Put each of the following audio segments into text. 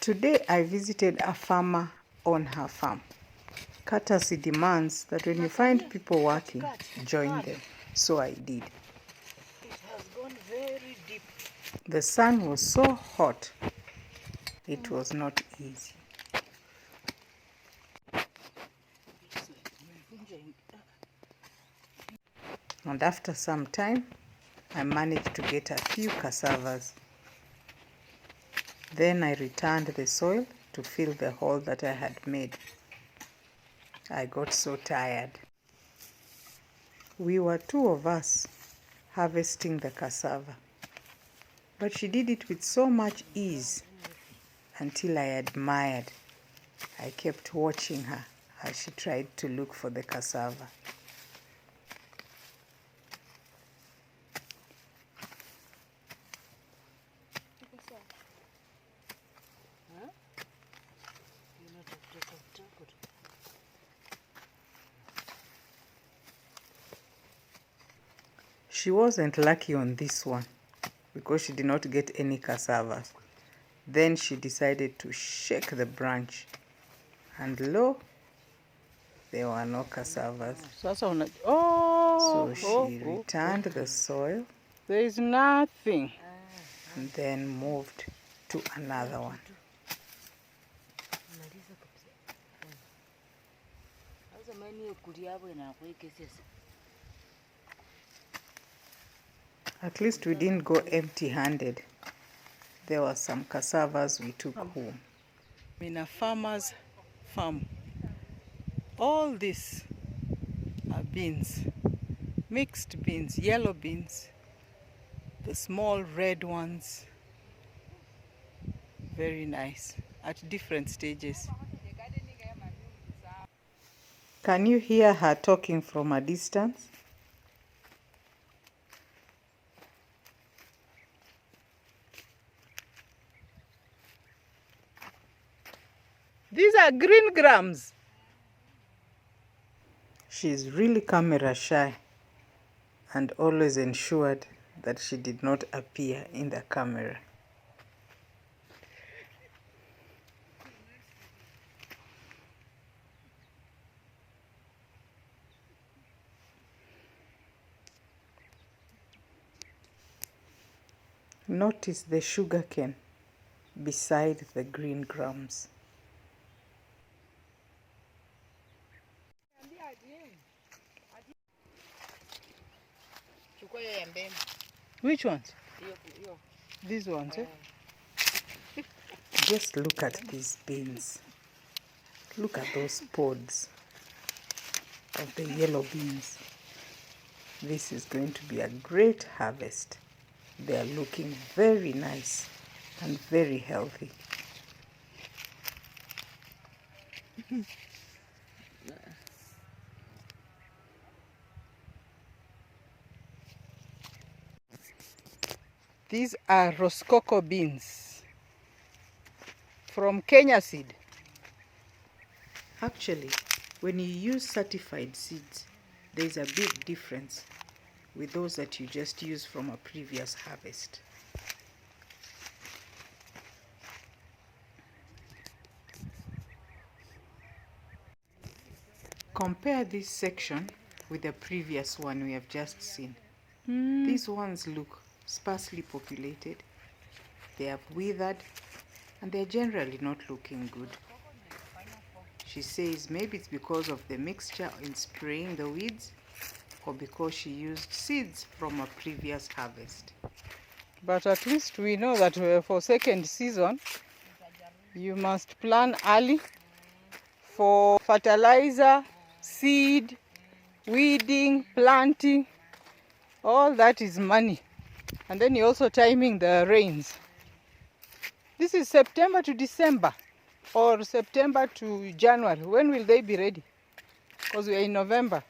Today I visited a farmer on her farm. Courtesy demands that when you find people working, join them. So I did. It has gone very deep. The sun was so hot, it was not easy. And after some time, I managed to get a few cassavas. Then I returned the soil to fill the hole that I had made. I got so tired. We were two of us harvesting the cassava, but she did it with so much ease until I admired. I kept watching her as she tried to look for the cassava. She wasn't lucky on this one because she did not get any cassava. Then she decided to shake the branch, and lo, there were no cassavas. So she returned the soil. There is nothing. And then moved to another one. At least we didn't go empty-handed. There were some cassavas we took home. In a farmer's farm, all these are beans, mixed beans, yellow beans, the small red ones, very nice, at different stages. Can you hear her talking from a distance? These are green grams. She's really camera shy and always ensured that she did not appear in the camera. Notice the sugar cane beside the green grams. Which ones? These ones, eh? Just look at these beans. Look at those pods of the yellow beans. This is going to be a great harvest. They are looking very nice and very healthy. These are Rosecoco beans from Kenya seed. Actually, when you use certified seeds, there's a big difference with those that you just use from a previous harvest. Compare this section with the previous one we have just seen. These ones look sparsely populated, they have withered, and they're generally not looking good. She says maybe it's because of the mixture in spraying the weeds or because she used seeds from a previous harvest. But at least we know that for second season, you must plan early for fertilizer, seed, weeding, planting. All that is money. And then you're also timing the rains. This is September to December or September to January. When will they be ready? Because we are in November.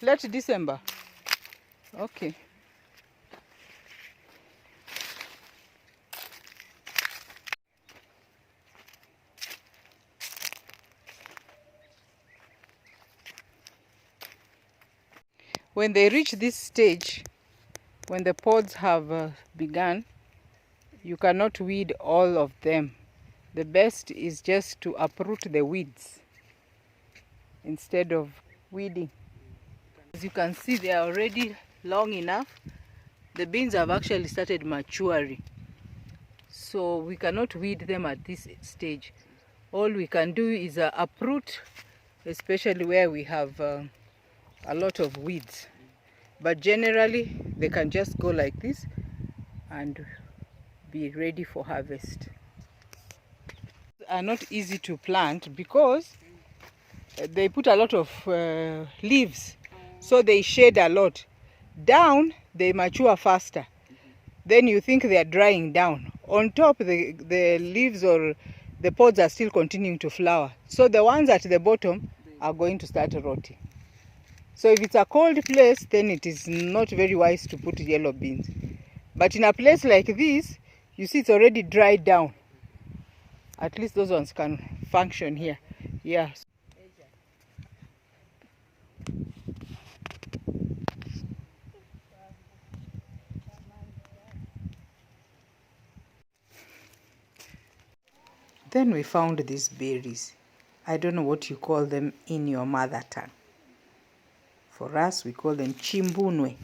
Late December. Okay. When they reach this stage, when the pods have begun, You cannot weed all of them. The best is just to uproot the weeds instead of weeding. As you can see, they are already long enough. The beans have actually started maturing. So we cannot weed them at this stage. All we can do is uproot, especially where we have a lot of weeds. But generally, they can just go like this and be ready for harvest. Are not easy to plant because they put a lot of leaves, so they shade a lot. Down, they mature faster. Then you think they are drying down. On top, the leaves or the pods are still continuing to flower. So the ones at the bottom are going to start rotting. So if it's a cold place, then it is not very wise to put yellow beans. But in a place like this, you see it's already dried down. At least those ones can function here. Yeah. Then we found these berries. I don't know what you call them in your mother tongue. For us, we call them chimbunwe.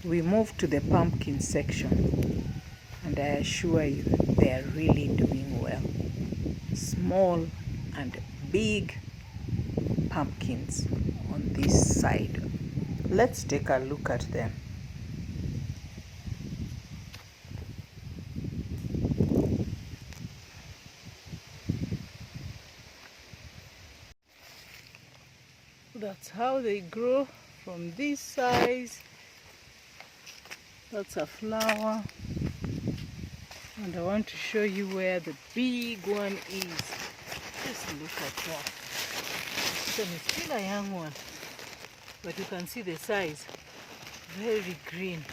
We moved to the pumpkin section, and I assure you, they are really doing well. Small and big pumpkins on this side. Let's take a look at them. That's how they grow from this size. That's a flower. And I want to show you where the big one is. Just look at that. This one is still a young one, but you can see the size. Very green.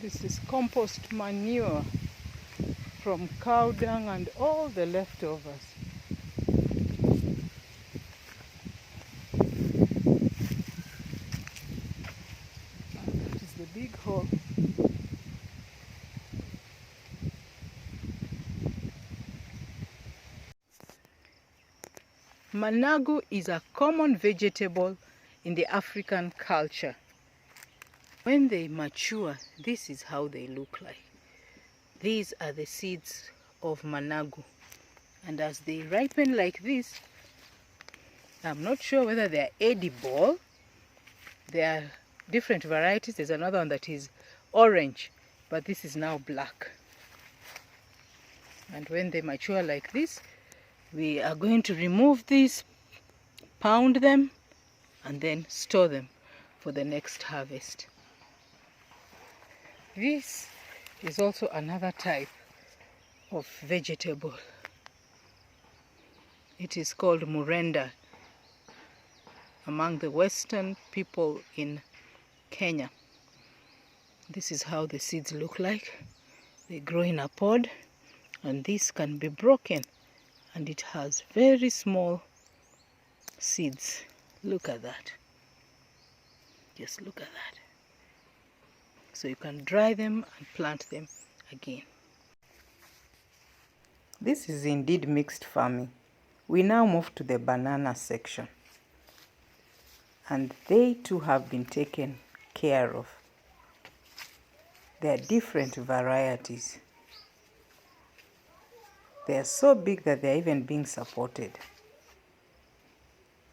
This is compost manure from cow dung and all the leftovers. That is the big hole. Managu is a common vegetable in the African culture. When they mature, this is how they look like. These are the seeds of managu. And as they ripen like this, I'm not sure whether they are edible. There are different varieties. There's another one that is orange, but this is now black. And when they mature like this, we are going to remove these, pound them, and then store them for the next harvest. This is also another type of vegetable. It is called murenda among the Western people in Kenya. This is how the seeds look like. They grow in a pod, and this can be broken, and it has very small seeds. Look at that. Just look at that. So you can dry them and plant them again. This is indeed mixed farming. We now move to the banana section. And they too have been taken care of. There are different varieties. They are so big that they are even being supported.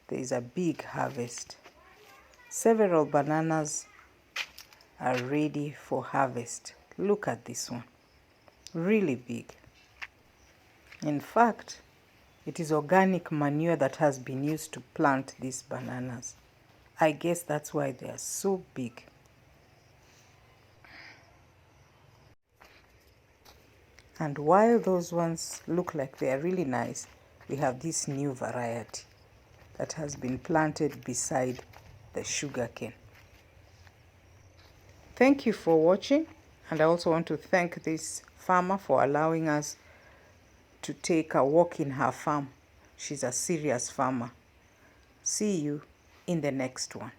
There is a big harvest. Several bananas are ready for harvest. Look at this one. Really big. In fact, it is organic manure that has been used to plant these bananas. I guess that's why they are so big. And while those ones look like they are really nice, we have this new variety that has been planted beside the sugarcane. Thank you for watching, and I also want to thank this farmer for allowing us to take a walk in her farm. She's a serious farmer. See you in the next one.